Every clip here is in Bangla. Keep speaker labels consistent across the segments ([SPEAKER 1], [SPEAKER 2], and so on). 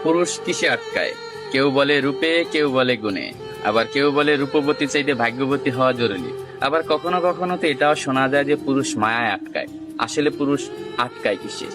[SPEAKER 1] পুরুষ কিসে আটকায়? কেউ বলে রূপে, কেউ বলে গুণে, আবার কেউ বলে রূপবতী চাইতে ভাগ্যবতী হওয়া জরুরি। আবার কখনো কখনো তো এটাও শোনা যায় যে পুরুষ মায়ায় আটকায়। আসলে পুরুষ আটকায় কিসে?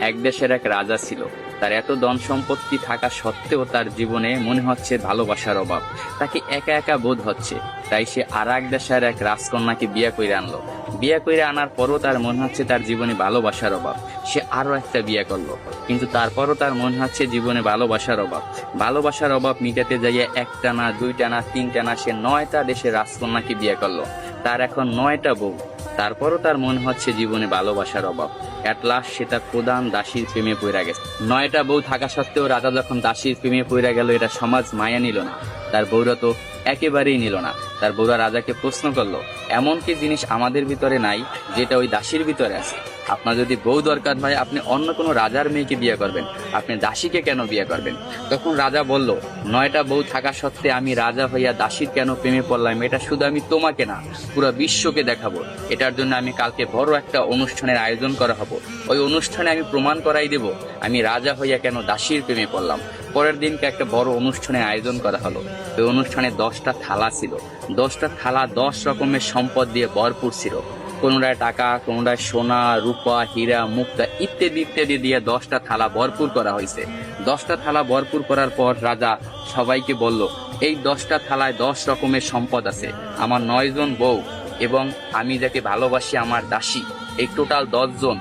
[SPEAKER 1] এক দেশের এক রাজা ছিল। তার এত ধন সম্পত্তি থাকা সত্ত্বেও তার জীবনে মনে হচ্ছে ভালোবাসার অভাব। তাকে একা একা বোধ হচ্ছে। তাই সে আর এক দেশের এক রাজকন্যাকে বিয়ে করে আনলো। বিয়ে করে আনার পরও তার মনে হচ্ছে তার জীবনে ভালোবাসার অভাব। সে আরো একটা বিয়ে করলো, কিন্তু তারপরও তার মনে হচ্ছে জীবনে ভালোবাসার অভাব। ভালোবাসার অভাব মিটাতে যাইয়ে একটা না, দুইটা না, তিনটা না, সে 9টা দেশের রাজকন্যাকে বিয়ে করলো। তার এখন 9টা বউ। তারপরও তার মনে হচ্ছে জীবনে ভালোবাসার অভাব। এট লাস্ট সে তার প্রধান দাসীর প্রেমে পড়ে গেছে। 9টা বউ থাকা সত্ত্বেও রাজা যখন দাসীর প্রেমে পড়ে গেল, এটা সমাজ মায়া নিল না। তার বউরা তো একেবারেই নিল না। তার বউরা রাজাকে প্রশ্ন করলো, এমন কি জিনিস আমাদের ভিতরে নাই যেটা ওই দাসীর ভিতরে আছে? আপনার যদি বউ দরকার হয়, আপনি অন্য কোনো রাজার মেয়েকে বিয়ে করবেন, আপনি দাসীকে কেন বিয়ে করবেন? তখন রাজা বলল, 9টা বউ থাকা সত্ত্বে আমি রাজা হইয়া দাসীর কেন প্রেমে পড়লাম, এটা শুধু আমি তোমাকে না, পুরো বিশ্বকে দেখাবো। এটার জন্য আমি কালকে বড় একটা অনুষ্ঠানের আয়োজন করা হবো। ওই অনুষ্ঠানে আমি প্রমাণ করাই দেব আমি রাজা হইয়া কেন দাসীর প্রেমে পড়লাম। পরের দিনকে একটা বড় অনুষ্ঠানের আয়োজন করা হলো। ওই অনুষ্ঠানে 10টা থালা ছিল। 10টা থালা 10 রকমের সম্পদ দিয়ে ভরপুর ছিল। কোনোটায় টাকা, কোনোটায় সোনা, রূপা, হীরা, মুক্তা ইত্যাদি ইত্যাদি দিয়ে 10টা থালা ভরপুর করা হয়েছে। 10টা থালা ভরপুর করার পর রাজা সবাইকে বলল, এই 10টা থালায় 10 রকমের সম্পদ আছে। আমার 9 জন বউ এবং আমি যাকে ভালোবাসি আমার দাসী, এই টোটাল 10 জন,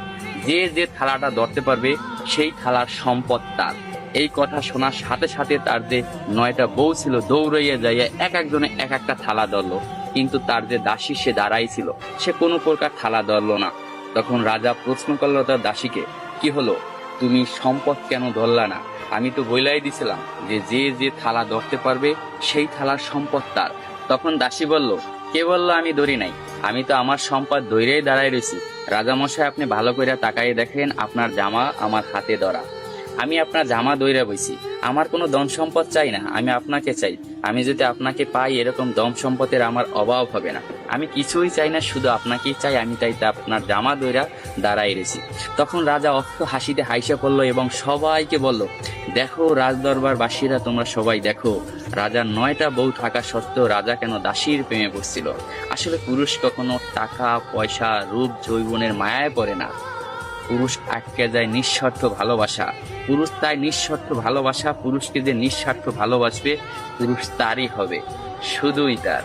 [SPEAKER 1] যে যে থালাটা ধরতে পারবে সেই থালার সম্পদ তার। এই কথা শোনার সাথে সাথে তার যে 9টা বউ ছিল দৌড়াইয়া যাইয়া এক একজনে এক একটা থালা ধরলো, কিন্তু তার যে দাসী সে দাঁড়াই ছিল, সে কোনো প্রকার থালা ধরলো না। তখন রাজা প্রশ্ন করলো তার দাসীকে, কি হলো, তুমি সম্পদ কেন ধরলা না? আমি তো বইলাই দিছিলাম যে যে যে থালা ধরতে পারবে সেই থালার সম্পদ তার। তখন দাসী বলল, কে বললো আমি ধরি নাই? আমি তো আমার সম্পদ ধইরেই দাঁড়াই রয়েছি। রাজামশাই, আপনি ভালো করে তাকাইয়ে দেখেন, আপনার জামা আমার হাতে ধরা। আমি আপনার জামা দইরা বইছি। আমার কোনো ধন সম্পদ চাই না, আমি আপনাকে চাই। আমি যদি আপনাকে পাই, এরকম ধন সম্পদের আমার অভাব হবে না। আমি কিছুই চাই না, শুধু আপনাকেই চাই। আমি তাই আপনার জামা দইরা দাঁড়াই রয়েছি। তখন রাজা অস্ত হাসিতে হাইসা পড়লো এবং সবাইকে বলল, দেখো রাজদরবার বাসীরা, তোমরা সবাই দেখো, রাজার 9টা বউ থাকা সত্ত্বেও রাজা কেন দাসীর প্রেমে পড়ছিল। আসলে পুরুষ কখনো টাকা, পয়সা, রূপ, যৌবনের মায়ায় পড়ে না। পুরুষ আটকে যায় নিঃস্বার্থ ভালোবাসা। পুরুষ তাই নিঃস্বার্থ ভালোবাসা। পুরুষকে যে নিঃস্বার্থ ভালোবাসবে, পুরুষ তারই হবে, শুধুই তার।